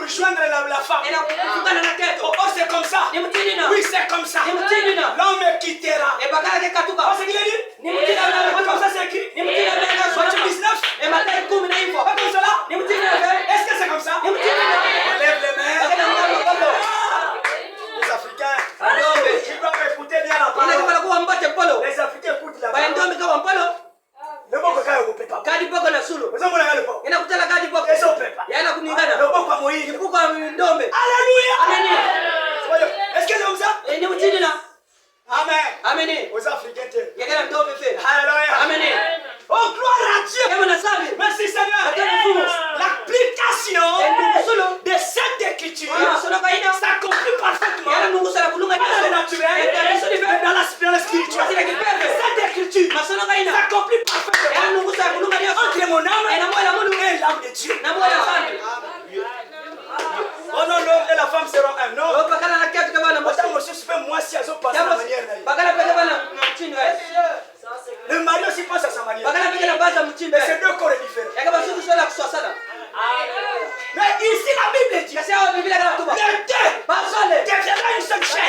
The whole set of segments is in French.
pour joindre la femme. inafungana na teto. Oh, c'est comme ça. Ni mtinina. Oui, c'est comme ça. Ni mtinina. L'homme quittera. Bakala ke Oh, katuka. c'est qu'il a dit? Ni mtinina. Comme ça, c'est écrit. Ni mtinina bega sura. Matthieu 19. Mathayo 10 na hivyo. Pas comme cela. Ni mtinina bega. Est-ce que c'est comme ça? Ni mtinina. On lève les mains. Bakala ngamba baba. Les Africains. Ndombe. Ils doivent écouter bien la Ina parole. kama kuwa mbate polo. Les Africains écoutent la Baya parole. ndombe kama mpolo. Le mot que vous pouvez pas. Kadi poko na sulu. Vous avez le pont. Ina kutala kadi poko. Et ça, on peut pas. Yana kuningana. Le mot comme Moïse. Kipuko ndombe. Alléluia. Ameni. Est-ce que c'est comme ça? Ni mtinina. Amen. Ameni. Aux Africains. Yakala ndombe fe. Alléluia. Ameni. Oh, gloire à Dieu. Kama nasabi. Merci Seigneur. L'application de cette écriture s'accomplit parfaitement Yana nungu sala kulunga dans le ni. naturel et dans la spiritualité. Cette écriture Masono kaina. s'accomplit Yana parfaitement nungu sala kulunga ni. entre mon âme Ina moyo la mundu. et l'âme de Dieu. Na moyo la zambi. Oh non, l'homme et la femme seront un. Non. O bakala na kiatu kama na mosi. Pourtant, monsieur, c'est pas moi si elles ont passé la manière. Bakala peke bana mtindo wewe. Le mari aussi pense à sa manière. Bakala peke na baza mtindo Mais c'est wewe. deux corps différents. Yakaba suku swala kuswasana. Mais ici, la Bible dit Kasi hao Biblia kana tuba. les deux Basole. deviendront une seule chair.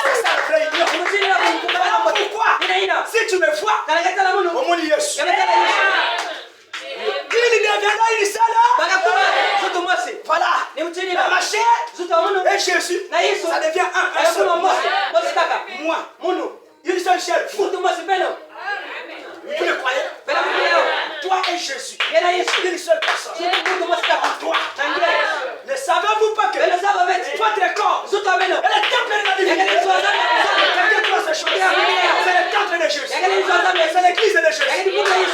C'est ça la vraie union. Mtindo wa kumkubana mmoja. Pourquoi? Ina. Si tu me vois, Kana kata la munu. au monde Yesu. Yametala Yesu. Il deviendra une seule. Bakakuma zutu mosi. Voilà. Ni mtindo La wa chair zutu wa munu. et Jésus, Na Yesu. ça devient un seul. Yakuma mosi. Mosi kaka. Moi, Munu. une seule chair. Zutu mosi peno. Vous le croyez? Bela mtindo. Toi et Jésus, Yana Yesu. une seule personne. Zutu mosi kaka. Toi. Tangia. Ne savez-vous pas que Bela saba veti. votre corps Zutu wa meno. est le temple de la Yakala divinité? Yesu wa zambi. Quelqu'un croit ces choses? C'est le temple de Jésus. Yakala Yesu wa zambi. C'est l'église de Jésus.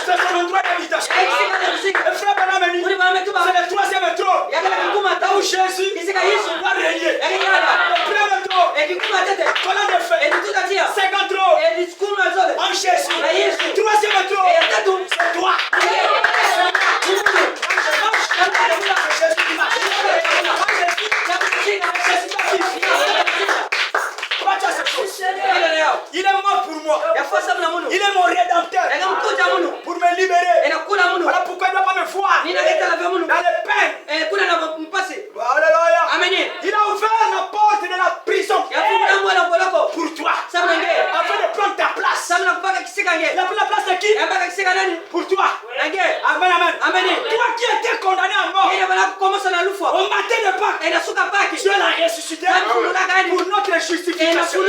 C'est son endroit d'habitation. Yakisika na kusika. Le frère Branham dit, Kuri ba metuba. c'est le troisième trône Yakala kikuma où tau. Jésus Kisika Yesu. va régner. Yakiyala. Le premier trône, Ekikuma tete. colonne de feu. Ekitukatia. Second trône, Elisikuma zole. en Jésus. Na Yesu. Troisième trône, Eyatatu. c'est toi. Quand je marche, Jésus qui marche. Quand je vis, Jésus qui vit. Pourquoi tu as cette chose? Il est mort pour moi. Il est mon rédempteur. Pour me libérer. Voilà pourquoi il ne doit pas me voir dans les peines. Alléluia. Il a ouvert la porte de la prison pour toi. Afin de prendre ta place. Il a pris la place de qui? Pour toi. Amen, amen. Toi qui étais condamné à mort au matin de Pâques, Dieu l'a ressuscité pour notre justification.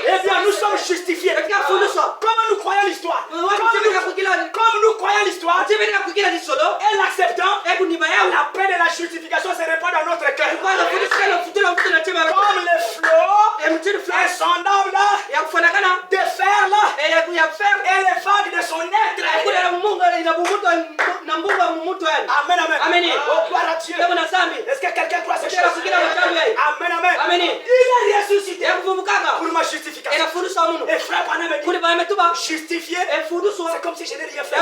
Eh bien, nous sommes justifiés. Comment nous croyons l'histoire? Comme nous croyons l'histoire et l'acceptons, la paix de la justification se répand dans notre cœur. Comme les flots insondables de fer là, et les vagues de son être. Amen, amen. Oh, gloire à Dieu. Est-ce que quelqu'un croit ces choses? Amen, amen. Il est ressuscité pour ma justification. Et frère Branham dit, justifié, c'est comme si je n'ai rien fait.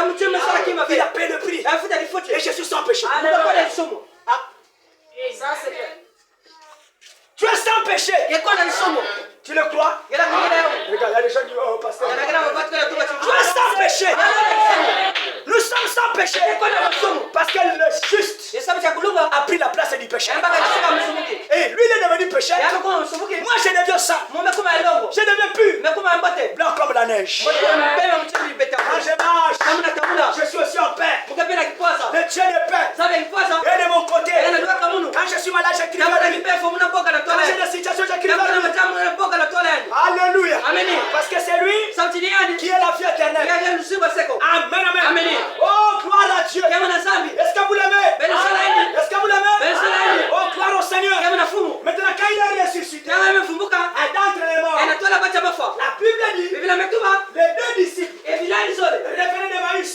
Il a payé le prix. Et je suis sans péché. Tu es sans péché. Tu le crois? Regarde, il y a des gens qui disent, oh pasteur. Tu es sans péché. Nous sommes sans péché. Parce que le juste a pris la place du péché. Et lui, il est devenu péché. Moi, je deviens saint. Je deviens pur. Blanc comme la neige. Quand je marche, je suis aussi en paix. Le Dieu de paix est de mon côté. Quand je suis malade, j'écris. Quand j'ai des situations, j'écris. Alléluia. Parce que c'est lui qui est la vie éternelle. Amen, amen. Oh, gloire à Dieu. Est-ce que vous l'aimez? Est-ce que vous l'aimez? Oh, gloire au Seigneur. Maintenant, quand il est ressuscité, d'entre les morts, la Bible dit, les deux disciples revenaient d'Emmaüs.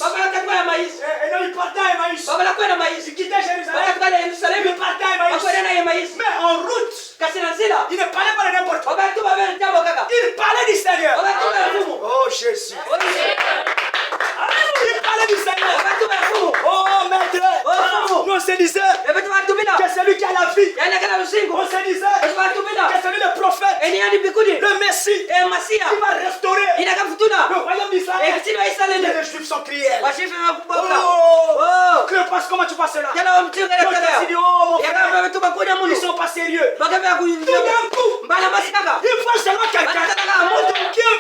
Et donc, ils partaient à Emmaüs. Ils quittaient Jérusalem. Ils partaient à Emmaüs. Mais en route, ils ne parlaient pas de n'importe quoi. Il parlait du Seigneur. Oh Jésus. Il parlait du Seigneur. Oh maître. Nous on se disait que celui qui a la vie, Yani kana lusingo. on se disait Batu que bila. c'est lui le prophète, Eni yani bikudi. le Messie, Masia. qui va restaurer Ina kafutuna. le royaume d'Israël. Kitino ya Et Israeli. les Juifs sont cruels. Washifi makuboka. Oh, Oh. que passe, comment tu passes cela? Yana wamtinga L'autre s'est dit, ya. oh mon Yaka frère, mtu bakunya munu. ils sont pas sérieux. Bakavya Tout d'un coup, Mbala masikaka. ils voient seulement quelqu'un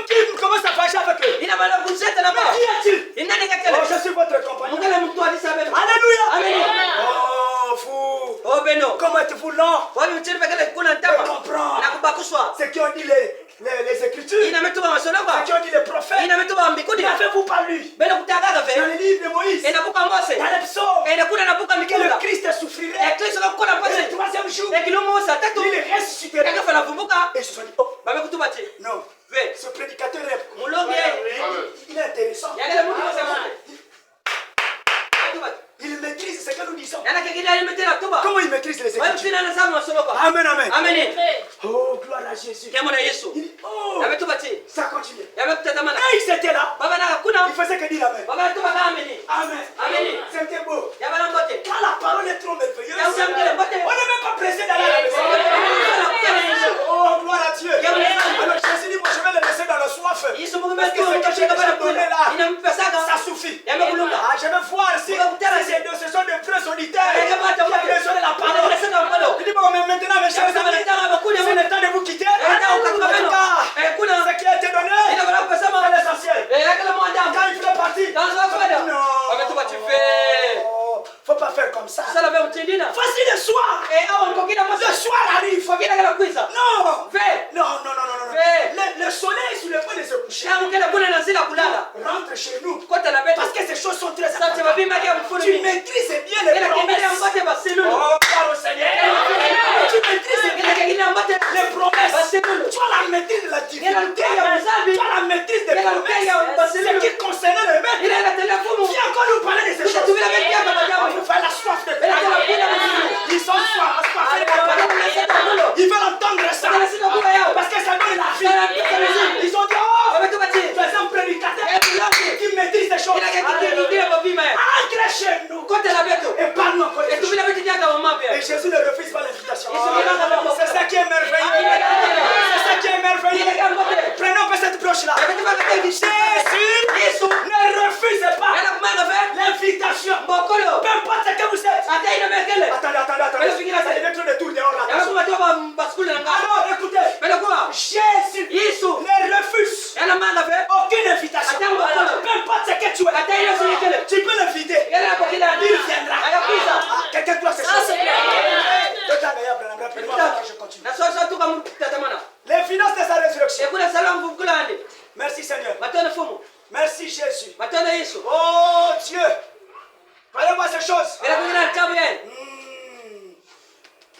qui commence à fâcher avec eux. Ina bala kunzeta na ba. Mais qui est-il? Inani Oh, kakele. je suis votre compagnon. Mungale mtu alisabeba. Alléluia. Amen. Oh, fou. Oh beno. Comment êtes-vous lent Wabi mchiri bakele kuna de ntaba. comprendre Na kubakuswa. ce qui ont dit les Écritures, Ina metu wa ce masolaba. qui ont dit les prophètes. Ina metu wa mbikudi. N'avez-vous pas lu Beno kutagaga dans fe. le livre de Moïse, Ina buka Mose. dans les psaumes, Ina kuna na buka que le mikunda. Christ souffrirait Kristo kakukona et pasi. le troisième jour, Kilomo sa tatu. il ressusciterait. Yaka fana vumbuka. Et ils se sont dit, oh, Bamekutubati. non, Ve. ce prédicateur est, Mulongi ye. il est intéressant. Yagala mtu wa samaki. Kutubati. Il maîtrise ce que nous disons. Yana kekili alimetela tuba. Comment il maîtrise les Wabi Écritures? mtina na samu masoloka. Amen, amen. Amen. Oh, gloire à Jésus. Kemo na Yesu. Il dit, oh, Yametubati. ça continue. Yamekutatamana. Et ils étaient là. Baba na hakuna. Il faisait que dire amen. Baba tuba kama ameni. Amen. Amen. C'était beau. Yabala mbote. Quand la parole est trop merveilleuse, Ya usamkele mbote. on n'est même pas pressé d'aller à la maison. Oh, gloire à Dieu. Alors Jésus dit, moi je vais le laisser dans la soif. Yesu Mungu Parce que ce que j'ai déjà donné là, inampesaka ça suffit. yamekulunga. Ah, je vais voir si ce sont de vrais auditeurs qui ont besoin de la parole. Il dit, bon, mais maintenant, mes chers amis, c'est le temps de vous quitter. En tout cas, ce qui a été donné, c'est l'essentiel. Quand il fait partie, non. Oh, faut pas faire comme ça. Voici le soir. Le soir arrive. Non. Non. Le soleil sur le point de se coucher. Rentre chez nous. Parce que ces choses sont très importantes. Tu maîtrises bien les promesses. Oh, gloire au Seigneur. Tu maîtrises bien les promesses. Tu as la maîtrise de la divinité. Tu as la maîtrise des promesses. Ce qui concernait le maître. Viens encore nous parler de ces choses. On nous fait la soif de Ils sont assoiffés de la parole. Ils veulent entendre ça. Parce que ça donne la vie. Ils ont dit, oh, tu es un prédicateur qui maîtrise ces choses. Entre chez nous et parle-nous encore des choses. Et Jésus ne refuse pas l'invitation. C'est ça qui est merveilleux. C'est ça qui est merveilleux. Prenons un peu cette broche-là. Jésus ne refuse pas l'invitation. Peu importe ce que vous êtes. Attendez. Ça devient trop de tours dehors là. Alors écoutez. Jésus ne refuse aucune invitation. Peu importe ce que tu es. Tu peux l'inviter. Il viendra. Quelqu'un doit se changer. Je continue. Les finances de sa résurrection. Merci Seigneur. Merci Jésus. Oh Dieu. Voyez-moi ces choses.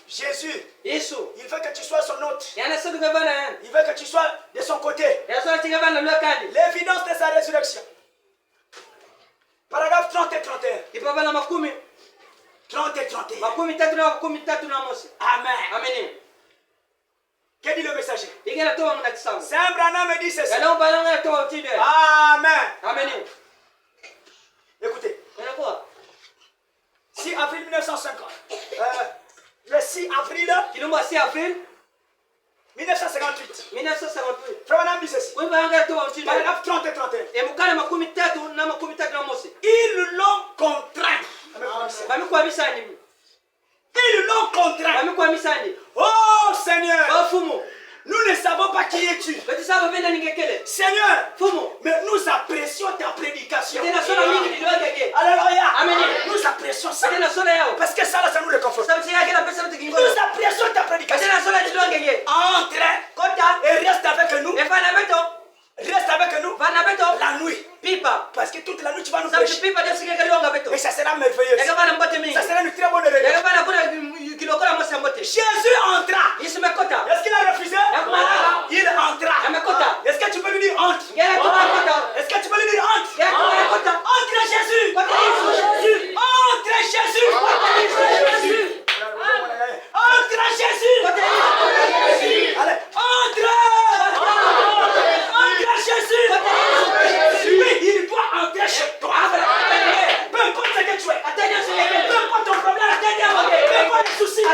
Jésus, il veut que tu sois son hôte. Il veut que tu sois de son côté. L'évidence de sa résurrection. Paragraphe 30 et 31. 30 et 31. Amen. Que dit le messager? Saint Branham me dit ceci. Amen. Écoutez. 6 avril 1950. Le 6 avril 1958. Frère Branham dit ceci. Paragraphe 30 et 31. Ils l'ont contraint. Ils l'ont contraint. Oh Seigneur. Nous ne savons pas qui es-tu. Seigneur, mais nous apprécions ta prédication. Alléluia. Nous apprécions ça. Parce que ça, là, ça nous réconforte. Nous apprécions ta prédication. Entre et reste avec nous. Reste avec nous la nuit. Parce que toute la nuit tu vas nous prêcher. Et ça sera merveilleux. Ça sera une très bonne réunion. Jésus entra. Est-ce qu'il a refusé? Il entra. Est-ce que tu peux lui dire entre? Est-ce que tu peux lui dire entre? Entre Jésus. Entre Jésus. Entre Jésus. Allez, entre Jésus. Oui, il doit entrer chez toi. Peu importe ce que tu es. Peu importe ton problème. Peu importe les soucis.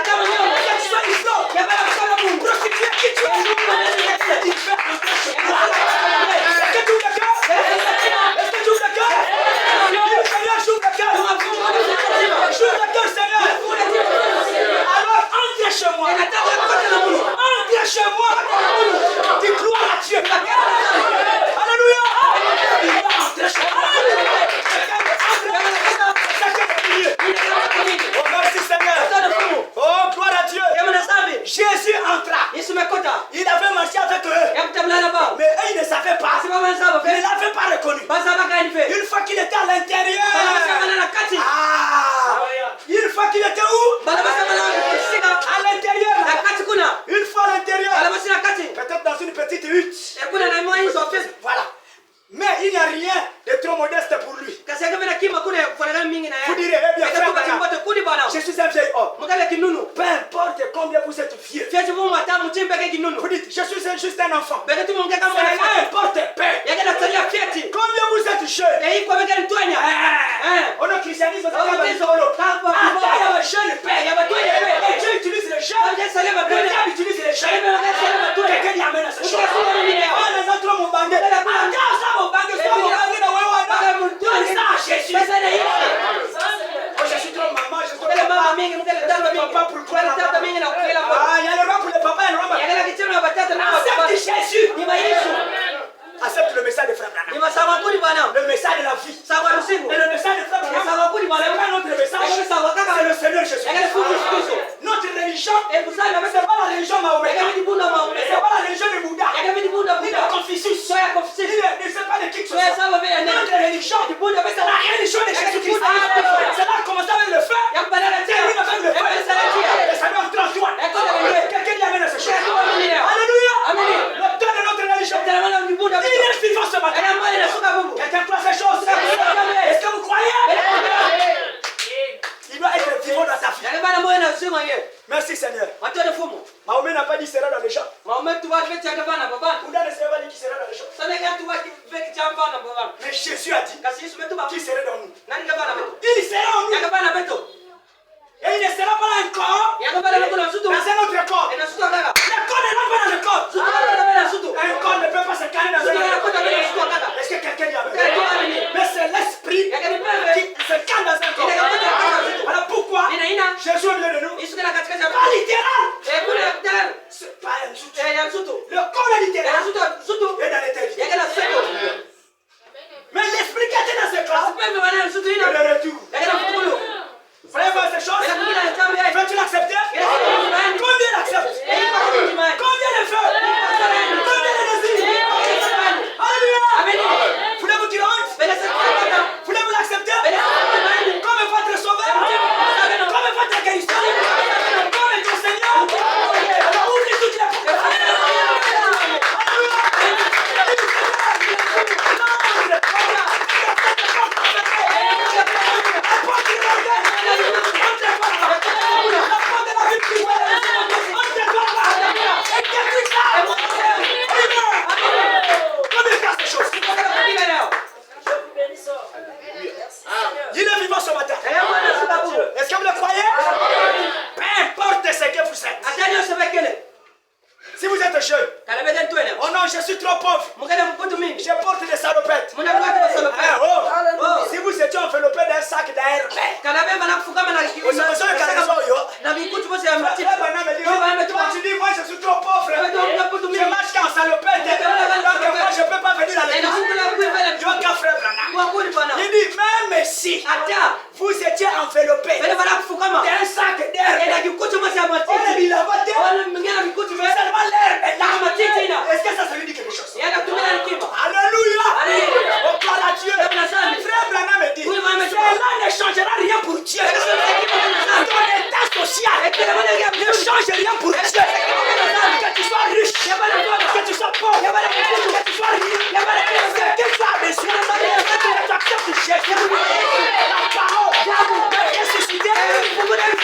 je suis un vieil homme. Mukale kinunu. Peu importe combien vous êtes vieux. Fiachi bu mata mutimbe ke kinunu. Vous dites, je suis juste un enfant. Beke tu mungeka Ça mwana fiachi. n'importe peu. Yagala tsalia fiachi. Combien vous êtes jeune. Ei kwa beke ntwanya. On a christianisme, ça va Otezo. solo. Kapa Ah, kiboka. il y a un jeune père. Ya batwanya pe. Dieu utilise les jeunes. Oje salema Le pe. diable utilise les jeunes. Quelqu'un y amène à ce chose. Oh, les autres m'ont bandé. Attends, ça m'ont bandé. Ça m'ont bandé dans Wewana. Donne ça à Jésus. Oh, je suis trop maman, je suis trop Mukale mama papa. mingi mukale tata mingi. Papa, pourquoi Mukale tata mingi na kuela kwa. Ah, il y a le roi pour les papas et le roi pour les Yagala kicheno na batata na baba. Accepte Jésus. Ni Yesu. Accepte le message de Frère Branham. Ni masawa kuli bana. Le message de la vie. Sawa lusingo. Et le message de Frère Branham. Sawa kuli bana. C'est pas notre message. C'est le Seigneur Jésus. Yagala fuku Kristo. Notre religion, Ebusala c'est pas la religion Mahomet. Yagala bunda C'est maombe. pas la religion de Bouddha. Yagala bunda Ni bunda. de Confucius. Soya Confucius. Ni c'est pas de qui que ce Soya soit. sawa vya nene. Notre religion, c'est la religion de Jésus-Christ. C'est là qu'on commence avec le feu. Yakubala na Termine tia. avec le feu. Ebusala tia. Et ça met en 33. Quelqu'un y amène à ce chose. Alléluia. L'auteur de notre religion. Il est vivant ce matin. Quelqu'un croit ces choses. Est-ce que vous croyez? Il doit être vivant dans ta vie. Merci Seigneur. Mahomet n'a pas dit sera dans les champs. Bouddha ne savait pas dit qui sera dans les champs. Mais Jésus a dit qui serait dans nous. Il sera en nous. Et il ne sera pas là un corps dans un autre corps. Le corps n'est pas dans le corps. Un corps ne peut pas se caler dans un autre corps. Est-ce que quelqu'un y a? Mais c'est l'esprit qui se cale dans un corps. Voilà pourquoi Jésus est au milieu de nous. Pas littéral. C'est pas un soutien. Le corps est littéral. Et dans l'éternité. Mais l'esprit qui était dans ce corps, il est le retour. Frère, ces choses, veux-tu l'accepter? Combien l'acceptent? Combien le veulent? Combien le désirent? Alléluia! Voulez-vous dire honte? Voulez-vous l'accepter? Comme votre sauveur? Comme votre guérisseur? Comme ton Seigneur? Alors ouvre toutes les portes. Il est vivant ce matin. Est-ce que vous le croyez? Peu importe ce que vous êtes. Si vous êtes jeune, oh non, je suis trop pauvre. Je porte des salopettes. Si vous étiez enveloppé d'un sac d'air, tu dis, moi je suis trop pauvre. Je marche qu'en salopette. Donc moi je ne peux pas venir à l'église. Il dit, même si vous étiez enveloppé d'un sac d'air, il a voté. Seulement l'air est là. Est-ce que ça lui dit quelque chose? Alléluia. Oh, gloire à Dieu. Frère Branham dit, cela ne changera rien pour Dieu. Ton état social ne change rien pour Dieu. Que tu sois riche, que tu sois pauvre, que tu sois riche, que tu sois besoin, que tu acceptes Jésus. La parole est ressuscitée. Est-ce que vous l'avez?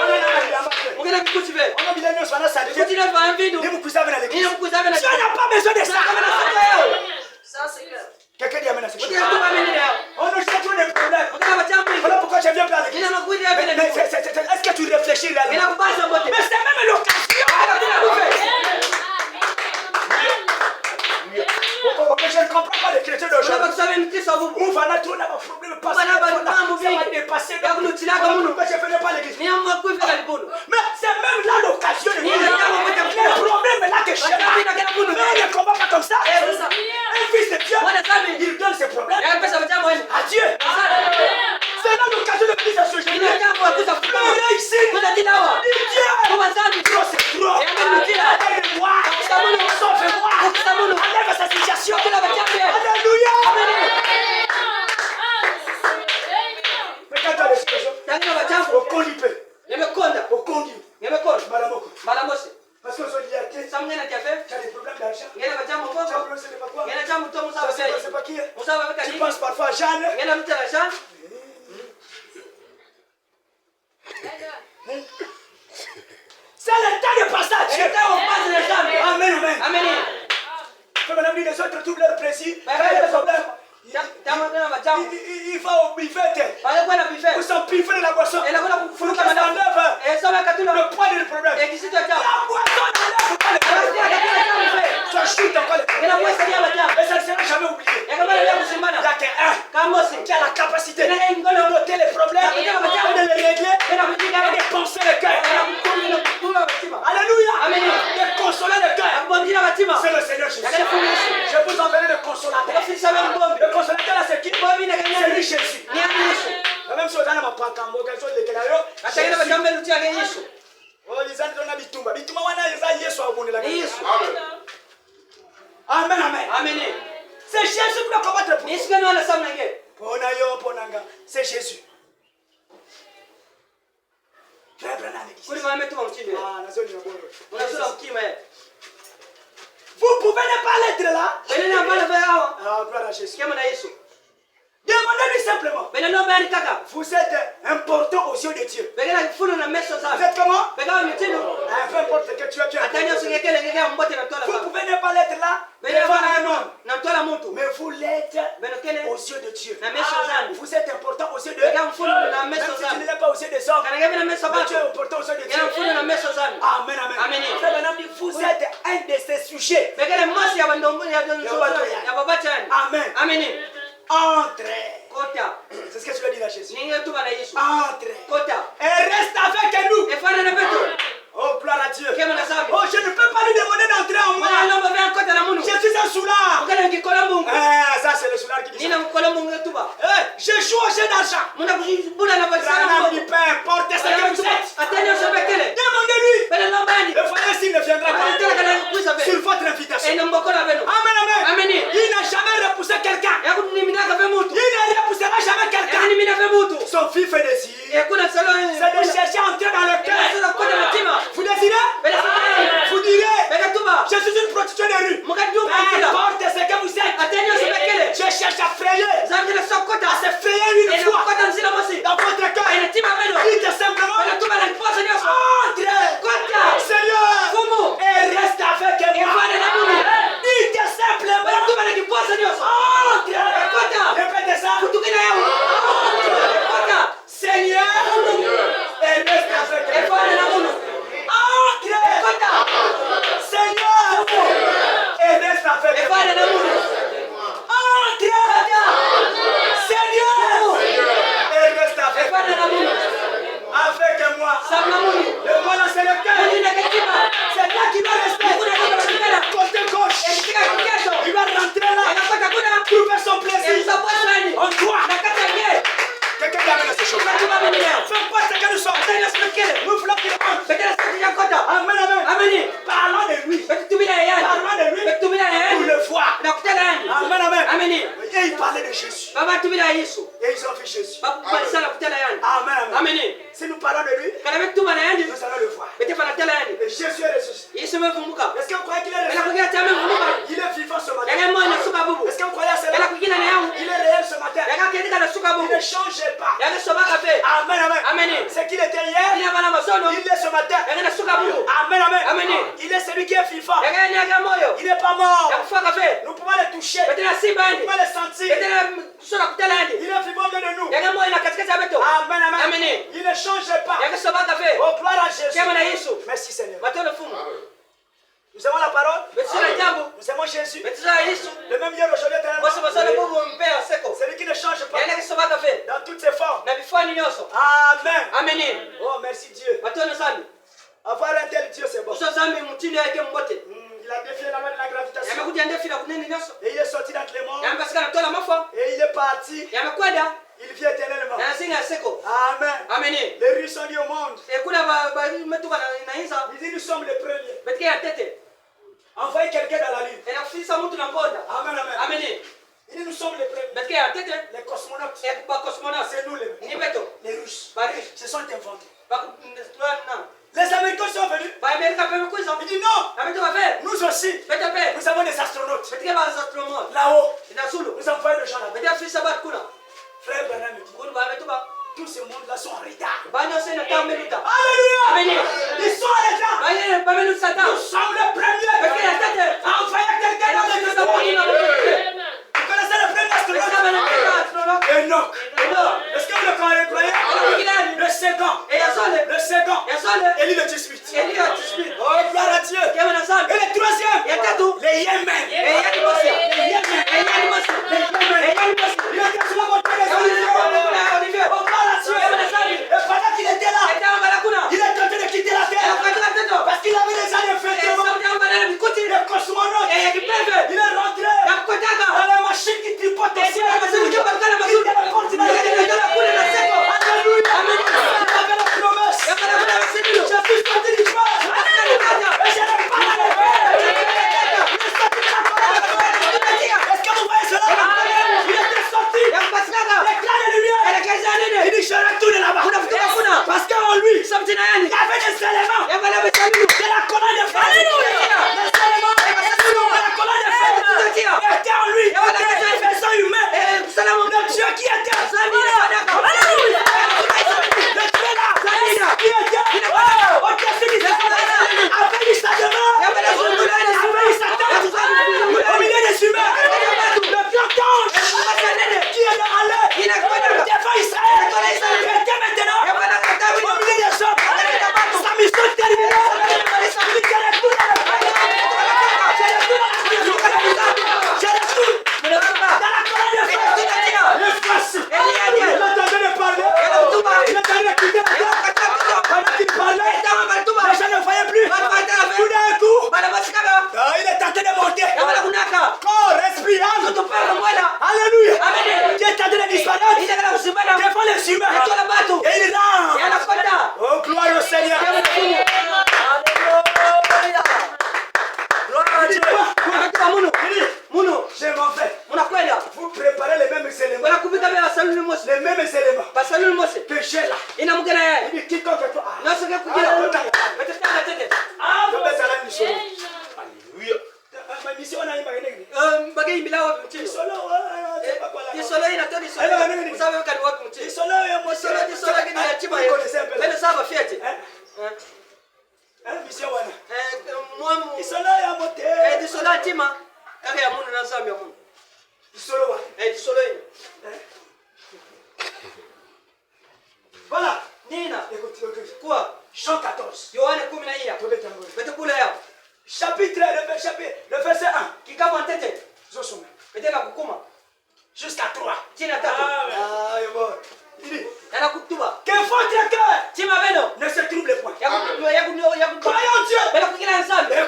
On a mis les noces pendant sa vie. Dieu n'a pas besoin de ça. Quelqu'un dit amen à ce chose. On a juste trop de problèmes. Voilà pourquoi je viens pas à l'église. Mais est-ce que tu réfléchis réellement? Mais c'est même l'occasion. Je ne comprends pas les chrétiens d'aujourd'hui. Où va la tourner à problème passé? Ça va dépasser. Pourquoi je ne venais pas à l'église? Mais c'est même là l'occasion de voir les problèmes là que j'ai. Mais ne combat pas comme ça. Un fils de Dieu, il donne ses problèmes à Dieu. C'est là l'occasion de venir à ce jeune. Mais ici, il dit Dieu, trop c'est trop. Aide-moi, sauve-moi, enlève sa situation. Alléluia. Mais quand tu as les situations, au conduit. Au conduit. Malamoko. Parce que sur l'IAT, tu as des problèmes d'argent. Tu as des problèmes de pas quoi. Tu ne sais pas qui. Tu fois Jeanne. ngena mtala Jean. C'est le temps de passer à Dieu. Et quand on passe les gens. Amen, amen. Amen. Quand madame dit les autres trouvent leur précis, Bah, quand il y a des bah, problèmes, Tama tena majamu. il va au buffet. Wale kwa na buffet. Pour s'empiffrer la boisson. Et la kuna Pour kufuruka qu'elle madame. s'enlève Et ça va katuna. le poids du problème. Et kisito La jamu. boisson n'enlève pas le Basi problème. katuna jamu fe. Ça chute encore le Ngena problème. kwa sadia majamu. Et ça ne sera jamais oublié. Et kama ya Il n'y kusimbana. a qu'un Kamosi. qui a la capacité de Ngena ingolo. noter les problèmes, Il y a de les régler Ngena kujika. et de penser le cœur. Ngena kukumina batima. Alléluia. Amen. De consoler le cœur. Akubambira batima. C'est le Seigneur Jésus. Ngena kufunisha. Je vous enverrai le consolateur. Akafisa wewe mbombi. Le consolateur là c'est qui? Mbombi na C'est kanya. lui Jésus. Ni Yesu. La même chose dans ma pakambo, quelque chose de Kelayo. Atagenda bajambe lutia ke Yesu. Oh, les gens donnent bitumba. Bitumba wana yeza Yesu abonela. Ni Yesu. Amen, amen. Amen. C'est Jésus qui doit combattre pour Yesu kana na samna nge. Pona yo, ponanga. C'est Jésus. Frère Branham dit. Kuri mama tuma mchinde. Ah, nazoni na boro. Unasura mkima ye. Vous pouvez ne pas l'être là. Bele na bala fa hawa. Ah, gloire à Jésus. Kema na Yesu. Demandez-lui simplement. Bele no bani kaka. Vous êtes important aux yeux de Dieu. Bele na fulu na meso Vous sana. êtes comment? Bele wa mitindo. Ah, peu importe ce que tu as, tu es Atanya important. usingekele ngeke mbote na tola Vous fa. pouvez ne pas l'être là Bele devant na un homme. na tola mtu. Mais vous l'êtes Bele kele. aux yeux de Dieu. Na meso sana. Vous êtes important aux yeux de Bele mfulu na Même meso si tu sana. ne l'es pas aux yeux des hommes, Kana ngeke na meso mais tu es ba. important aux yeux de Dieu. Ngeke mfulu na meso sana. Amen, amen. Amen. Frère Branham dit, vous êtes un de ces sujets. Bekele masi ya bandombo ya baba chani. Amen. Amen. Entrez. Kota. C'est ce que tu veux dire à Jésus. Ninge tuba na Yesu. Entrez. Kota. Et reste avec nous. Efana na beto. Oh, gloire à Dieu. Kema na sabi. Oh, je ne peux pas lui demander d'entrer en moi. Mwana lomba vya kota na munu. Je suis un soulard. Ukale ngikola mungu. Ça, c'est le soulard qui dit ça. Nina mkola mungu tuba. Je joue au jeu d'argent. Muna kujibuna na basana Branham dit, mungu. peu importe ce que vous êtes. Atanya sebekele. Demandez-lui. Bele lombani. Le voyage s'il ne viendra Bele tela pas kana kuisa be. sur votre invitation. Ena mbokola beno. Amen, amen. Amen. Il n'a jamais repoussé quelqu'un. Ya kunimina ka be mutu. Il ne repoussera jamais Ya quelqu'un. kunimina be mutu. Son vif désir, Ya kuna salo. c'est de chercher à entrer dans le Sasa cœur. kota na tima. Vous désirez? Bele sikala. Vous direz, Bele tuba. je suis une prostituée de rue. Mukajuma Peu kila. importe ce que vous êtes. Atanya sebekele. Je cherche à frayer, Zangila sokota. à se frayer une Ena fois kota nzila mosi. dans votre cœur. Ena tima beno. Dites simplement, Bele tuba na kiposa nyoso. entrez, Kota. Seigneur, Fumu. et reste avec moi. Efana na munu. Dites Bele simplement, tuba na kiposa nyoso. entrez. Kota. Répétez ça. Kutukina yao. Kota. Seigneur, et reste avec moi. Efana na munu. Entrez. Kota. Seigneur, et reste avec moi. Efana na munu. Entrez. Seigneur, et reste avec moi. Efana na munu. Avec moi. Samna munu. Le voilà, c'est le cœur. Munu katima. C'est toi qui dois rester. Kuna kama kila. Côté gauche. Ekika kiketo. Il va rentrer là. Ena kota kuna. Trouver son plaisir. Esa posa ni. En toi. Nakata nge. Quelqu'un qui amène ces choses. Katiba mimi leo. Peu importe ce que nous sommes. Atanya sebekele. Nous voulons qu'il entre. Bekele sati ya kota. Amen, amen. Ameni. Parlons de lui. Betutumila yani. Parlons de lui. Betutumila Pour yani. le voir. Nakutana yani. Amen, amen. Ameni. Et il parlait de Jésus. Baba tumila Yesu. Et ils ont vu Jésus. Baba balisana kutana yani. Amen, amen. Ameni. Si nous parlons de lui, Kana betuma na yani. nous allons le voir. Betefana tela yani. Et Jésus est ressuscité. Yesu mevumuka. Est-ce que vous croyez qu'il est Ela ressuscité? kugira tame mvumuka. Il est vivant ce matin. Yanga moyo nasuka bubu. Est-ce que vous croyez à Ela cela? kugina na yangu. Il est réel ce matin. Yanga kendika nasuka Il bubu. ne changeait pas. Yanga sobaka fe. Amen, amen. Amen. C'est qu'il était hier, Ina bana masono. il est ce matin. Yanga nasuka bubu. Amen, amen. Amen. Il est celui qui est vivant. Yanga nyaga moyo. Il n'est pas mort. Yanga faka fe. Nous pouvons le toucher. Betena Nous simbani. pouvons le sentir. Betena soka kutala yani. Il est vivant au milieu de nous. Yanga moyo na katikati ya beto. Amen, amen. Amen. Il ne changeait pas. Yanga sobaka fe. Oh, gloire à Jésus. Kema na Yesu. Merci Seigneur. Matono fumu. Nous aimons la parole. Betisana jambo. Nous aimons Jésus. Betisana Yesu. Le même hier, aujourd'hui, Bosi basana éternellement. bubu mpea seko. Celui qui ne change pas Yanga sobaka fe. dans toutes ses formes. Na bifani nyoso. Amen. Amen. Oh, merci Dieu. Matono zambi. Avoir un tel Dieu, c'est bon. Uso zambi mutindo yake mbote. Il a défié la loi de la gravitation. Yamekuja ndefu na kunene nyoso. Et il est sorti d'entre les morts. Yamepatikana tola mafa. Et il est parti. Yamekwenda. Il vit éternellement. Na singa seko. Amen. Amen. Les riches sont dit au monde. Ekula ba metuka na inza. Il dit nous sommes les premiers. Betike ya tete. Envoyez quelqu'un dans la lune. Enafisa mtu na ngonda. Amen, amen. Amen. Il dit nous sommes les premiers. Betike ya tete. Les cosmonautes. Ba cosmonaut. C'est nous les Ni beto. Les Russes. Barish. Se sont inventés. Ba na. Les Américains sont venus. Il dit non. Nous aussi, nous avons des astronautes. Là-haut, nous envoyons les gens là-bas. Frère Branham me dit, tous ces mondes-là sont en retard. Alléluia. Ils sont en retard. Nous sommes les premiers à envoyer quelqu'un dans le monde. Vous connaissez le premier astronaute? Enoch. Est-ce que vous le croyez? Le second. Élie le Tisbite. Oh, gloire à Dieu. Et le troisième, les Yémen. Il était sur la montagne des Oliviers. Oh, gloire à Dieu. Et pendant qu'il était là, il est tenté de quitter la terre. Parce qu'il avait déjà les vêtements. Les cosmonautes. Il est rentré dans la machine qui tripote au ciel. Il téléporte dans la terre. Alléluia. Il avait la promesse. Je suis sorti du corps. Et je n'ai pas la Est-ce que vous voyez cela? Il était sorti. L'éclat de lumière. Il dit je retourne là-bas. Parce qu'en lui, il y avait des éléments de la colonne de fer. Les éléments de la colonne de fer étaient en lui. Les faisant humains. Le Dieu qui était en Alléluia. Le Dieu là qui était au-dessus du ciel. Avec sa demeure. Avec sa tête. Au milieu des humains. Le grand ange qui est dans l'air. Devant Israël. Qui était maintenant au milieu des hommes. Sa mission terminée. Il est tenté de monter. Corps, respire. Alléluia. Dieu est tenté de disparaître devant les humains. Et il rentre. Oh, gloire au Seigneur. Alléluia. Gloire à Dieu. Je m'en vais. Vous préparez les mêmes éléments. Les mêmes éléments que j'ai là. Il dit quiconque toi. Alléluia. Ma mission on a voilà. Écoute. Quoi? Jean 14. Chapitre, le verset 1. Jusqu'à 3. Il dit que votre cœur ne se trouble point. Croyons Dieu et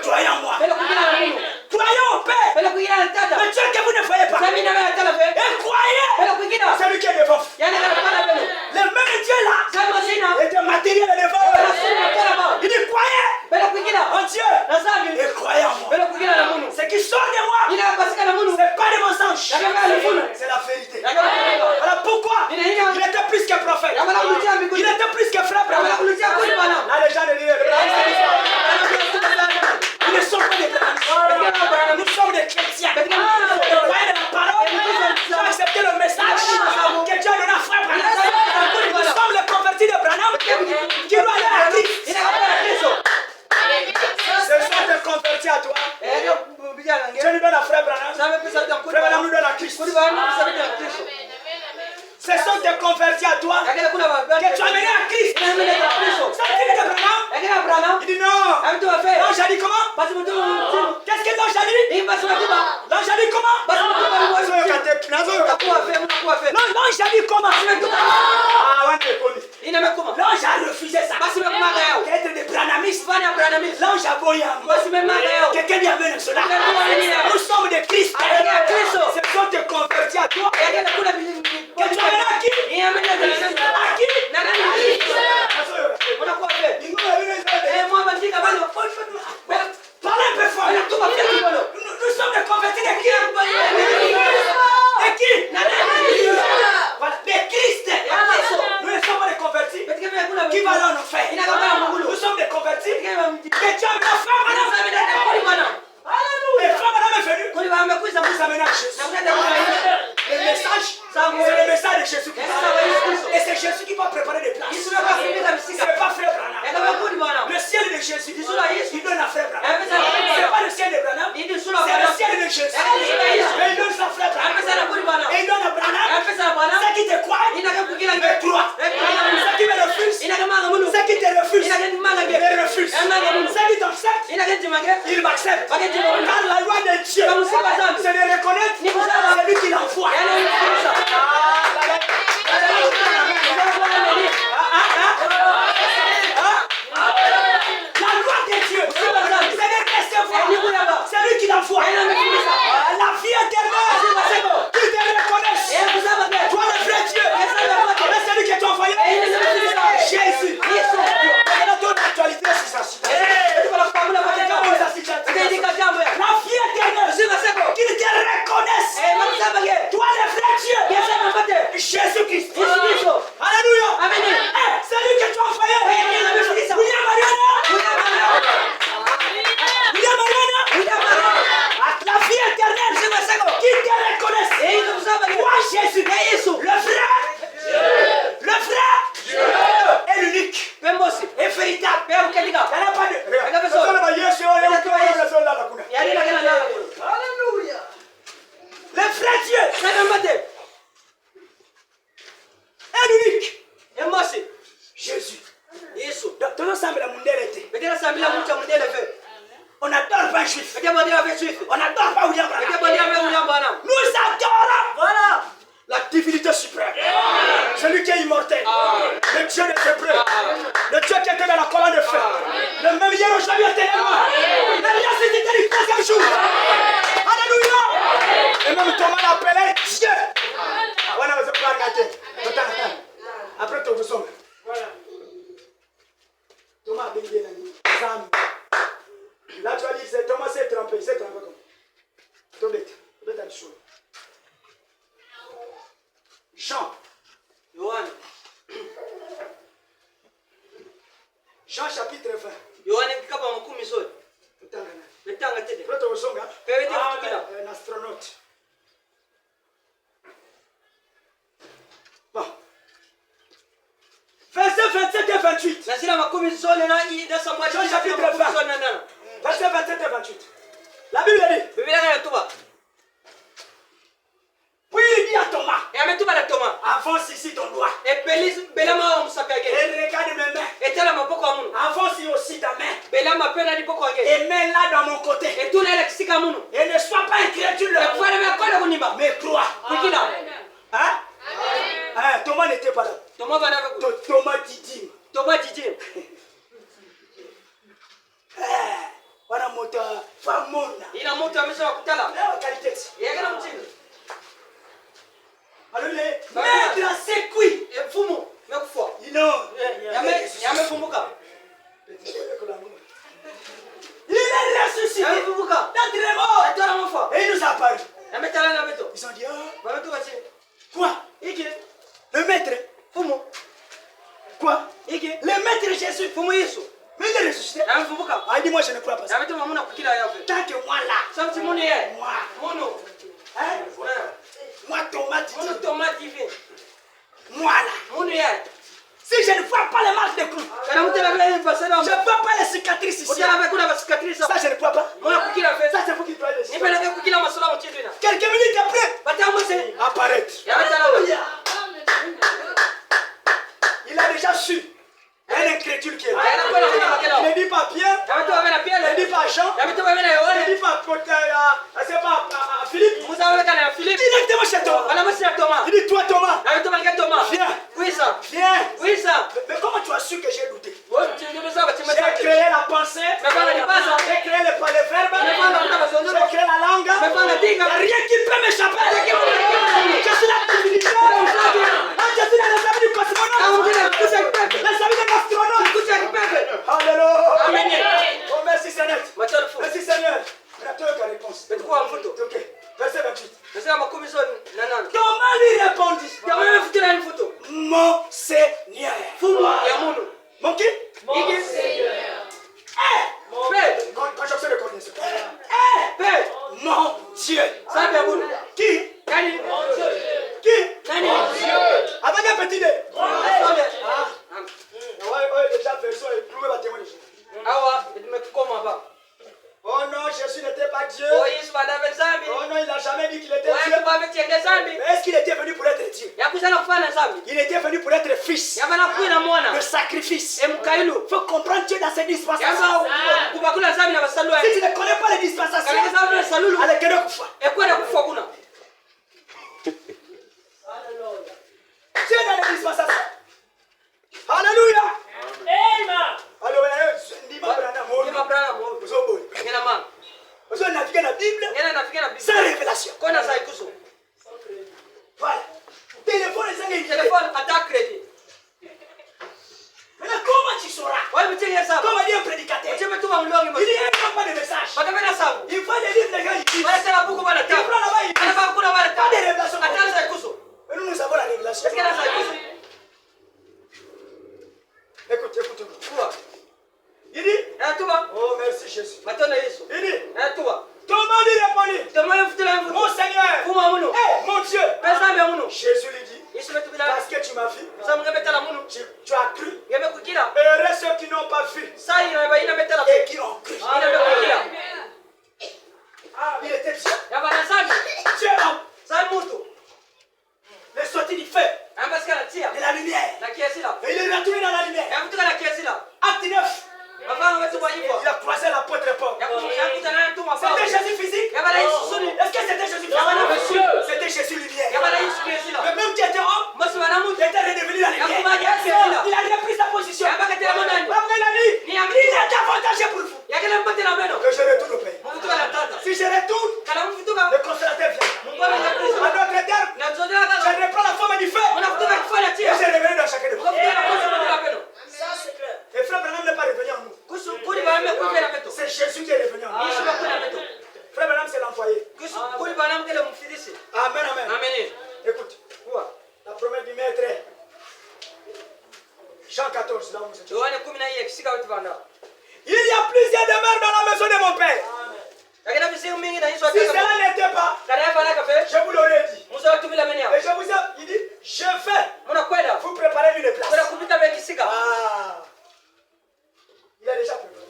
croyons moi. Croyons au Père, le Dieu que vous ne voyez pas. Et croyez celui qui est devant vous. Le même Dieu là est un matériel devant. Il dit croyez en Dieu et croyez en moi. Ce qui sort de moi, c'est pas de mensonge, c'est la vérité. Voilà pourquoi il était plus que prophète. Il était plus que frère. Là les gens le disent. Ils ne sont pas des blancs. Nous sommes des chrétiens. Nous croyons dans la parole. Nous avons accepté le message que Dieu a donné à frère Branham. Nous sommes les convertis de Branham qui doivent aller à Christ. Ce soir te convertis à toi. Tu nous donnes à frère Branham. Frère Branham nous donne à Christ. Ce sont des convertis à toi que tu as mené à Christ. Ça dit de Branham. Il dit non. L'ange a dit comment? Qu'est-ce que l'ange a dit? L'ange a dit comment? L'ange a dit comment? L'ange a refusé ça. Être des branhamistes. L'ange a voyé à moi. Quelqu'un dit amen cela. Nous sommes des Christ. Ce sont des convertis à toi. Que tu amènes à qui? À qui? Parlez un peu fort. Nous sommes des convertis de qui? De qui? Voilà, des Christ. Nous ne sommes pas des convertis qui vont aller en enfer. Nous sommes des convertis ça de Jésus-Christ. Et c'est Jésus qui va préparer des places. C'est pas frère Branham. Le ciel de Jésus, il donne à frère Branham. C'est pas le ciel de Branham. C'est le ciel de Jésus. Mais il donne ça à frère Branham. Et il donne à Branham. Ceux qui te croient, me croient. Ceux qui me refusent, ceux qui te refusent, me refusent. Ceux qui t'acceptent, ils m'acceptent. Car la loi de Dieu, c'est de reconnaître celui qui l'envoie. La loi de Dieu, c'est de recevoir celui qui l'envoie. La vie éternelle, qu'ils te reconnaissent. Toi le vrai Dieu, et celui qui t'a envoyé, Jésus. Dans ton actualité, c'est ça. La vie éternelle, qu'ils te reconnaissent. Toi le vrai Dieu, Jésus-Christ. Alléluia. Celui que tu as envoyé. William Mariana. La vie éternelle, qu'ils te reconnaissent. Toi Jésus, le vrai, et l'unique, et véritable. Il n'y en a pas de. Alléluia. Le vrai Dieu. Et l'unique. Jésus. Tout ensemble, on n'adore pas un juif. On n'adore pas William Branham. Nous adorons. Voilà. La divinité suprême. Celui qui est immortel. Le Dieu des Hébreux. Le Dieu qui était dans la colonne de feu. Le même hier aujourd'hui éternellement. Le lien c'était le troisième jour. Alléluia. Et même Thomas l'appelait Dieu. Voilà, vous avez regardé. Après tout, vous sommes. Thomas a béni les amis. Là, tu vas dire, c'est Thomas s'est trompé. Il s'est trompé comme. Attendez, vous êtes à l'échouer. Jean chapitre 20. Un astronaute. Bon. Verset 27 et 28. Jean chapitre 20. Verset 27 et 28. La Bible dit. Puis il dit à Thomas. Avance ici ton doigt. Et regarde mes mains. Avance aussi ta main. Et mets-la dans mon côté. Et ne sois pas incrédule. Mais crois. Hein? Thomas n'était pas là. Thomas Didim. Wana moto famona. Ina moto amesha kutala. Qualité. Yegana mtindo. Alors les maîtres c'est qui? Mfumo mekufa. Non. Yamefumuka. Il est ressuscité. Yamefumuka. D'entre les morts. Atara mofa. Et il nous a apparu. Yametala na beto. Ils ont dit Bameto bati. quoi? Iki. Le maître. Fumo. Quoi? Iki. Le maître Jésus. Fumo Yesu. Mais il est ressuscité. Yamefumuka. Ah dis-moi je ne crois pas ça. Yameto mamuna kukila yafe. Tant que moi là. Samti muni ye. Moi. Mono. Hein? Moi Thomas Didim. Mono Thomas divin. Moi là. Mono ye. Si je ne vois pas les marques de clous. Kana mutela vile passer dans. Je ne vois pas les cicatrices ici. Utala vile kuna cicatrice. Ça je ne crois pas. Mona kukila fe. Ça c'est vous qui croyez. Nipenda vile kukila masala mchezo ina. Quelques minutes après, Batamu se. apparaître. Yametala wewe. Il a déjà su. Un incrédule qui est là. Il Il ne dit pas Pierre. Il ne dit pas Jean. Il ne dit pas Philippe. Directement chez Thomas. Il dit toi Thomas. Viens. Viens. Mais comment tu as su que j'ai douté? J'ai créé la pensée. J'ai créé le verbe. J'ai créé la langue. Il n'y a rien qui peut m'échapper. Je suis la divinité. Je suis la salut du cosmonaute. La salut de l'astronaute. Alléluia. Amen. Oh merci Seigneur. Merci Seigneur. Maintenant ta réponse. Ok. Verset 28. Thomas lui répondit. Il était venu pour être fils. Le sacrifice. Il faut comprendre Dieu dans ses dispensations. Si tu ne connais pas les dispensations, allez, quelle fois. Dieu dans les dispensations. Alléluia. Alors, vous avez navigué la Bible sans révélation. Voilà. Téléphone à crédit. Maintenant, comment tu sauras? Comment dire un prédicateur? Il n'y a pas de message. Il faut les livres, les gens, ils disent. Il prend là-bas, il dit. Pas de révélation. Mais nous avons la révélation. Écoute. Il dit. Oh, merci Jésus. Il dit. Thomas lui répondit. Mon Seigneur. Mon Dieu. Jésus lui dit. Parce que tu m'as vu. Tu as cru. Heureux ceux qui n'ont pas vu. Et qui ont cru. Il était Dieu. Dieu homme. Il est sorti du feu. De la lumière. Et il est retourné dans la lumière. Acte 9. Il a croisé l'apôtre Paul. C'était Jésus physique. Est-ce que c'était Jésus physique? C'était Jésus lumière. Mais même qui était homme, il était redevenu la lumière. Il a repris sa position. Après il a dit, il est avantageux pour vous que je retourne au pays. Si je retourne, le consolateur vient. En d'autres termes, je reprends la forme du feu et je reviens dans chacun de vous. Et frère Branham n'est pas revenu en nous. C'est Jésus qui est revenu en nous. Frère Branham, c'est l'envoyé. Amen. Écoute, la promesse du maître est Jean 14, là où nous sommes. Il y a plusieurs demeures dans la maison de mon père. Si cela n'était pas, je vous l'aurais dit. Et je vous ai, il dit, je vais vous préparer une place. Il a déjà préparé.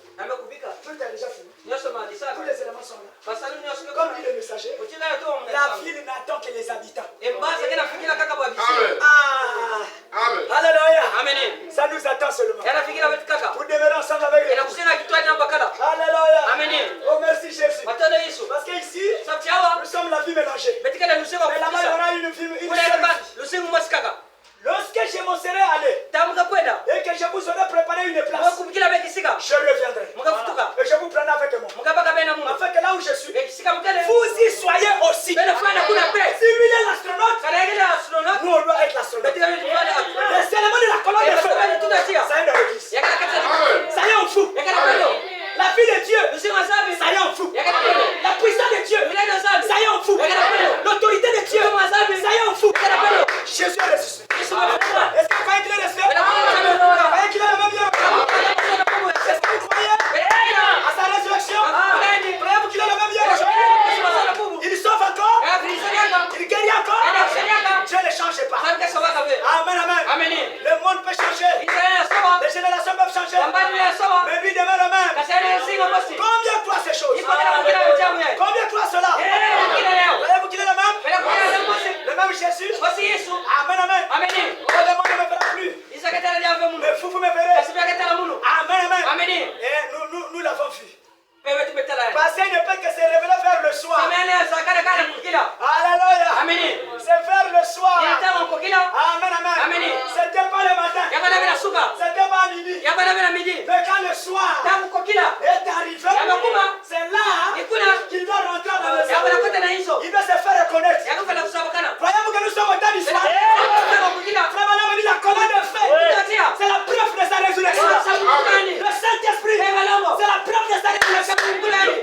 Tout est déjà fini. Tous les éléments sont là. Comme dit le messager, la ville n'attend que les habitants. Alléluia. Ça nous attend seulement. Pour demeurer ensemble avec les Alléluia. Oh merci Jésus. Parce qu'ici, nous sommes la vie mélangée. Mais là-bas, il y aura une vie. Lorsque je m'en serai allé et que je vous aurai préparé une place, je reviendrai et je vous prendrai avec moi. Afin que là où je suis, vous y soyez aussi. Si lui est l'astronaute, nous on doit être l'astronaute. Les éléments de la colonne de feu, ça est dans l'église. Ça y est, on fout. La vie de Dieu, ça y est, on fout. La puissance de Dieu, ça y est, on fout. L'autorité de Dieu, ça y est, on fout. Jésus est ressuscité. Est-ce que vous croyez qu'il est ressuscité? Vous croyez qu'il est le même Dieu? Est-ce que vous croyez à sa résurrection? Croyez-vous qu'il est le même Dieu? Il sauve encore? Il guérit encore? Dieu ne change pas. Amen. Le monde peut changer. Les générations peuvent changer. Mais lui demeure le même. Combien croient ces choses? Combien croient cela? Croyez-vous qu'il est le même? Le même Jésus? Amen. Oh, le monde ne me verra plus. Mais vous me verrez. Amen. Et nous l'avons vu. Parce qu'il ne peut que se révéler vers le soir. Alléluia. C'est vers le soir. Amen. C'était pas le matin. C'était pas à midi. Mais quand le soir est arrivé, c'est là qu'il doit rentrer dans le salon. Il doit se faire reconnaître. Voyez-vous que nous sommes au temps du soir. Frère Madame dit la colonne de feu. C'est la preuve de sa résurrection. Le Saint-Esprit, c'est la preuve de sa résurrection.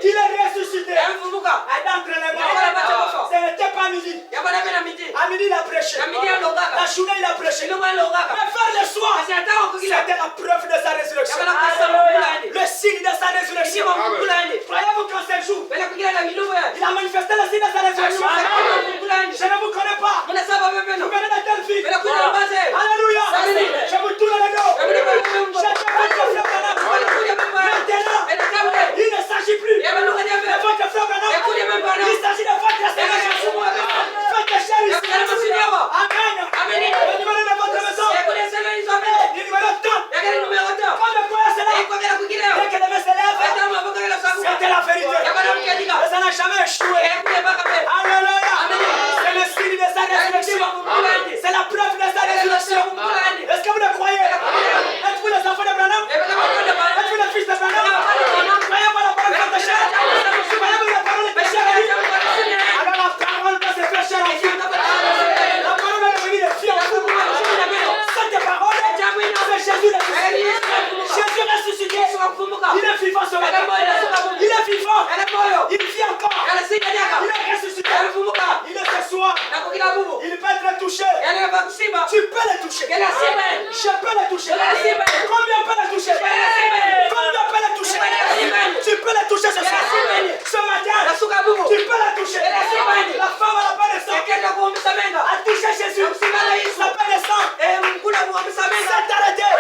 Qu'il est ressuscité. D'entre les morts. Ce n'était pas à midi. À midi, il a prêché. La journée, il a prêché. Mais vers le soir, c'était la preuve de sa résurrection. Le signe de sa résurrection. Croyez-vous qu'en ce jour, il a manifesté le signe de sa résurrection? Je ne vous connais pas. Vous venez de telle ville. Alléluia. Je vous tourne le dos. Maintenant, il ne s'agit plus de votre frère Branham. Il s'agit de votre restauration. Faites chair ici. Amen. Il vit encore. Il est ressuscité. Il est ce soir. Il peut être touché. Tu peux le toucher. Je peux le toucher. Combien peut le toucher? Combien peut le toucher? Tu peux le toucher ce soir. Ce matin, tu peux le toucher. La femme à la paix a touché Jésus. La paix s'est arrêtée.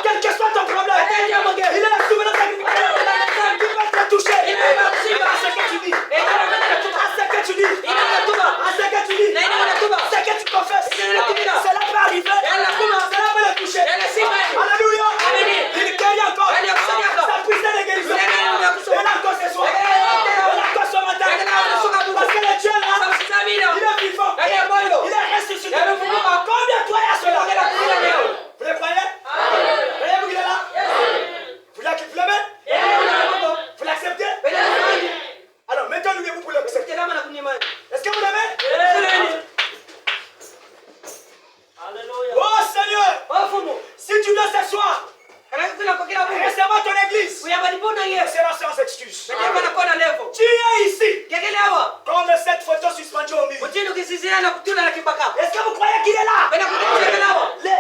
Quel que soit ton problème, il est la souveraineté sacrificateur. Tu peux te toucher. À ce que tu dis. À ce que tu dis. À ce que tu dis. Ce que tu confesses. Cela peut arriver. Cela peut le toucher. Alléluia. Il guérit encore. Sa puissance de guérison. Elle a encore ce soir. Elle a encore ce matin. Parce que le Dieu là, il est vivant. Il est ressuscité. Combien croyez à cela? Vous le croyez? Voyez-vous qu'il est là? Vous l'aimez? Vous l'acceptez? Alors mettons-nous debout pour l'accepter. Est-ce que vous l'aimez? Alléluia. Oh Seigneur, si tu veux ce soir recevoir ton église, c'est sans excuse. Tu es ici comme cette photo suspendue au mur. Est-ce que vous croyez qu'il est là?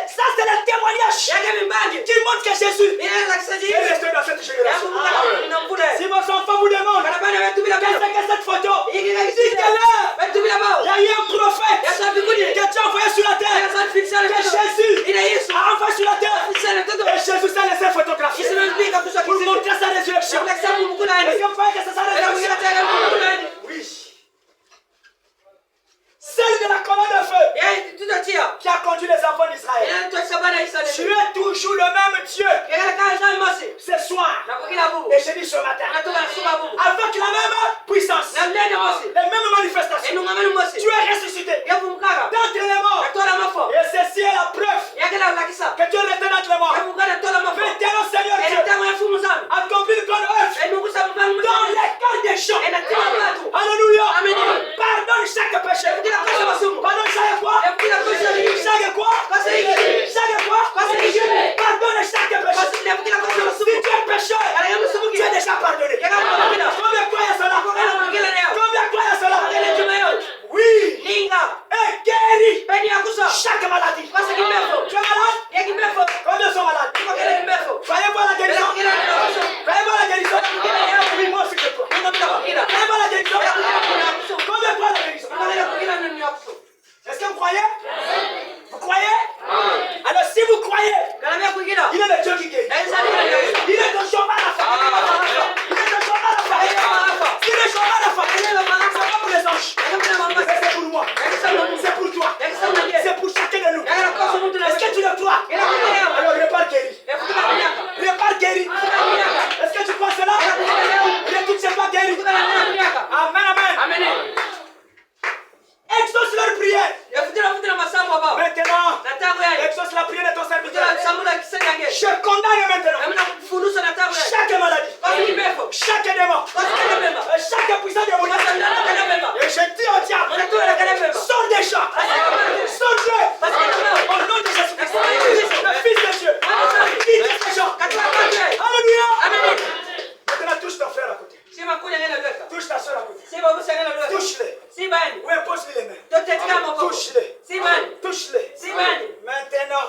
Ça c'est le témoignage qui montre que Jésus est resté dans cette génération. Si vos enfants vous demandent qu'est-ce que cette photo, dites-le. Il y a eu un prophète que Dieu a envoyé sur la terre, que Jésus a envoyé sur la terre, et Jésus s'est laissé photographier pour montrer sa résurrection. Est-ce que vous croyez que c'est sa résurrection? Oui. Celle de la colonne de feu qui a conduit les enfants d'Israël. Tu es toujours le même Dieu ce soir. Et je dis ce matin, avec la même puissance, les mêmes manifestations, tu es ressuscité d'entre les morts. Et ceci est la preuve que Dieu est entre les morts. Maintenant, Seigneur Dieu, accomplis une grande œuvre dans les cœurs des gens. Alléluia. Pardonne chaque péché. Pardonne chaque quoi? Chaque quoi? Pardonne chaque péché. Si tu es pécheur, tu es déjà pardonné. Combien croyez à cela? Combien croyez à cela? Oui. Et guérit chaque maladie. Tu es malade? Combien sont malades? Croyez-vous à la guérison? Croyez-vous à la guérison? Oui, moi aussi je crois. Croyez-vous à la guérison? Combien croient à la guérison? Est-ce que vous croyez? Vous croyez? Alors si vous croyez, il est le Dieu qui guérit. Il est de Jehovah Rapha. Il est de Jehovah Rapha. Il est de Jehovah Rapha. C'est pas pour les anges. C'est pour moi. C'est pour toi. C'est pour chacun de nous. Est-ce que tu le crois? Alors repars guéri. Repars guéri. Est-ce que tu crois cela? Il est toutes ces fois guéri. Amen, amen. Exauce leur prière. Maintenant, exauce la prière de ton serviteur. Je condamne maintenant chaque maladie, chaque démon, chaque puissance démoniaque. Et je dis au diable, sors des gens, sors-le au nom de Jésus-Christ, le Fils de Dieu. Quitte ces gens. Alléluia. Maintenant touche ton frère à côté. Touche ta soeur à côté. Touche-les. Oui, pose-lui les mains. Touche-les. Touche-les. Maintenant,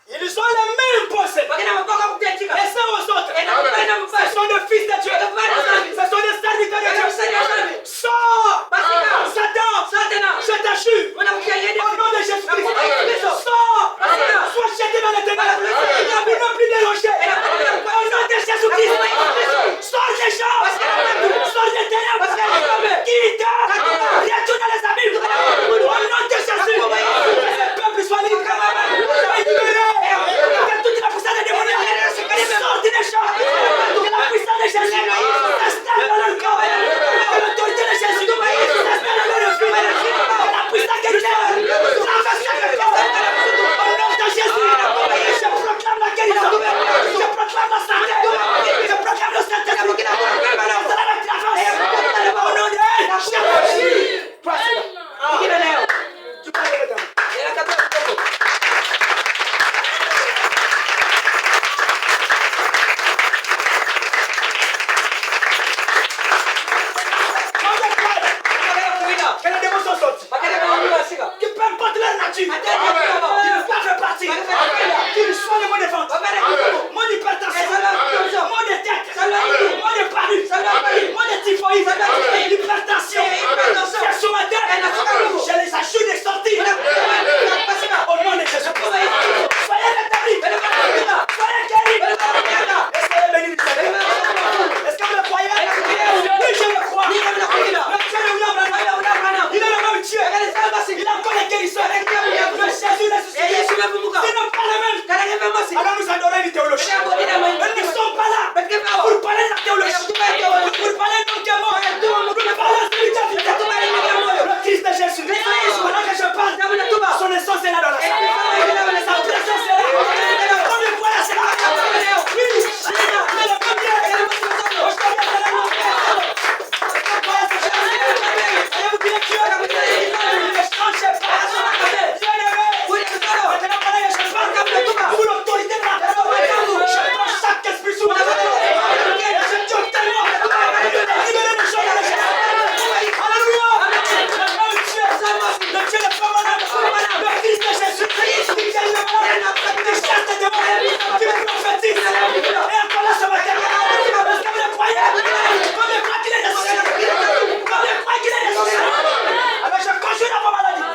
ils ont les mêmes pensées. Les uns aux autres. Ce sont des fils de Dieu. Ce sont des serviteurs de Dieu. qui ne pas faire partie, qui ne soigne mon défense, mon hypertension, mon tête, mon épargne, mon typhoïde, l'hypertension, c'est ce matin, je les ajoute des sorties. Au nom de Jésus. Soyez rétablis. Soyez guéris. Est-ce que vous béni du Seigneur? Est-ce que vous le croyez? Oui, je le crois. Le Dieu de William Branham, il est le même Dieu. Il a encore les guérisseurs. Le Jésus ressuscité. Ce n'est pas le même. Alors nous adorons une théologie. Nous ne sommes pas là pour parler de la théologie, pour parler de notre mort, pour parler de spiritualité. Le Christ de Jésus. Pendant que je parle, son essence est là dans la salle. Sa présence est là. Comme le voilà, c'est là. Oui, c'est là. Mais le premier, aujourd'hui, c'est là. Allez-vous dire Dieu? Ne changez pas. Maintenant, pendant que je parle, sous l'autorité de la parole, je prends chaque esprit sous ma main. Et je dis au témoin, libérez les gens dans les gens. Alléluia. Le Dieu de Femme, le Fils de Jésus, qui guérit le malade, qui chasse les démons, qui prophétise. Et encore là ce matin, est-ce que vous le croyez? Comme le croit qu'il est ressuscité. Comme le croit qu'il est ressuscité. Alors je conjure dans vos maladies.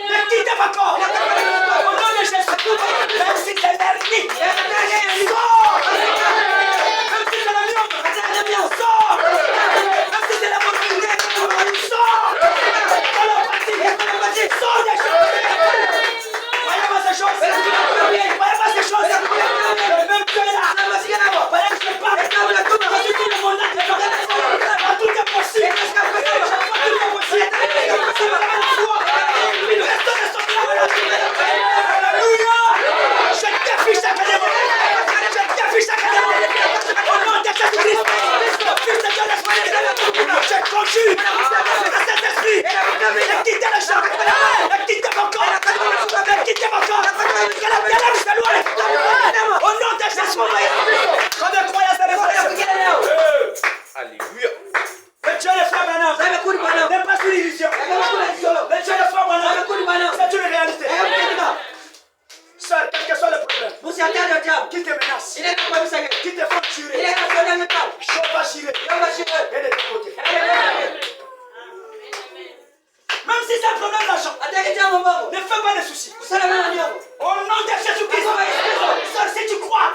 Ne quittez pas corps. Au nom de Jésus, même si c'est l'ennemi, sors. Même si c'est le lion, sors. Même si c'est la morphine, sors. Sors des choses. Voyez pas ces choses. Voyez pas ces choses. Le même Dieu est là. Voyez que je parle. Je suis tout le monde là. Tout est possible. Tout est possible. Alléluia. Je défie chaque démon. Je défie chaque démon. Au nom de Jésus-Christ, le Fils de Dieu l'Esprit, je conjure à cet esprit de quitter le champ, de quitter mon corps, de quitter mon corps, que la ténèbre se loue. Au nom de Jésus, comme le croyant se révèle. Alléluia. Le Dieu de Frère Branham n'est pas une illusion. Le Dieu de Frère Branham, c'est une réalité. Seul, quel que soit le problème, qui te menace, qui te font tuer, je vais girer. Et de ton côté. Même si c'est un problème d'argent, ne fais pas de soucis. Au nom de Jésus-Christ, seul si tu crois,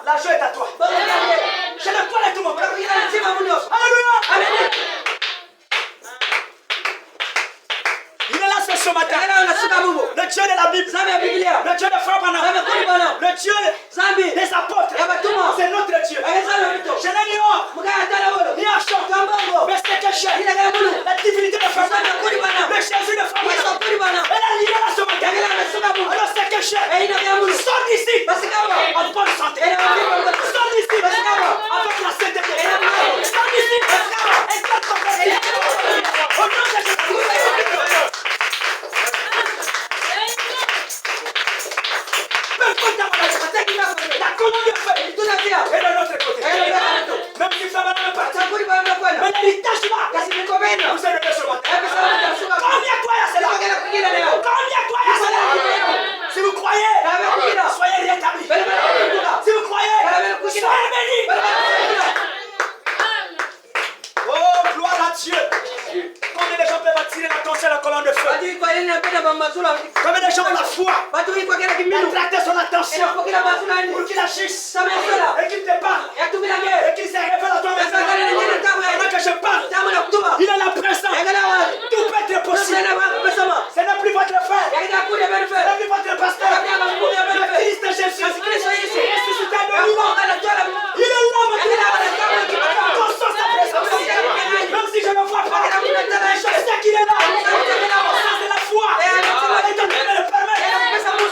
l'argent est à toi. Je ne parle à tout le monde. Alléluia. Il est là ce matin. Le Dieu de la Bible, le Dieu de Frère Branham, le Dieu des apôtres, c'est notre Dieu. Je n'ignore ni Archon, mais c'est que j'ai la divinité de Frère Branham, le Jésus de Frère Branham. Elle est liée là ce matin. Alors c'est que j'ai. Sors d'ici en bonne santé. Sors d'ici avec la sainteté. Sors d'ici et garde ton plaisir. Au nom de Jésus. La colonne de feu est de notre côté. Même si ça va me partir, mais l'héritage là, vous êtes de ce matin. Combien de croyants c'est là? Combien de croyants c'est là? Si vous croyez, soyez rétablis. Si vous croyez, soyez bénis. Oh, gloire à Dieu. Combien de gens peuvent attirer l'attention à la colonne de feu? Combien de gens ont la foi? Attracter son attention pour qu'il agisse et qu'il te parle et qu'il se révèle à toi maintenant. Pendant que je parle, il est la présence. Tout peut être possible. Ce n'est plus votre frère, ce n'est plus votre pasteur. Le Christ de Jésus est ressuscité de vivant. Il est là maintenant. Conscience sa présence. Même si je ne vois pas, je sais qu'il est là. Au sens de la foi. Et donc il me le permet.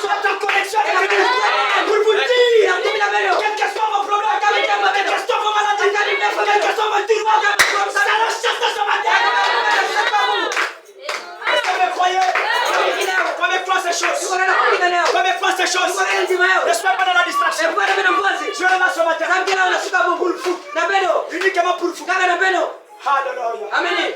Être en connexion avec lui. Pour vous dire, quel que soit vos problèmes, quel que soit vos maladies, quel que soit vos tourments, ça la chasse de ce matin. Est-ce que vous croyez? Combien croient ces choses? Combien croient ces choses? Ne sois pas dans la distraction. Dieu est là ce matin. Pour vous. Uniquement pour vous. Alléluia. Amen.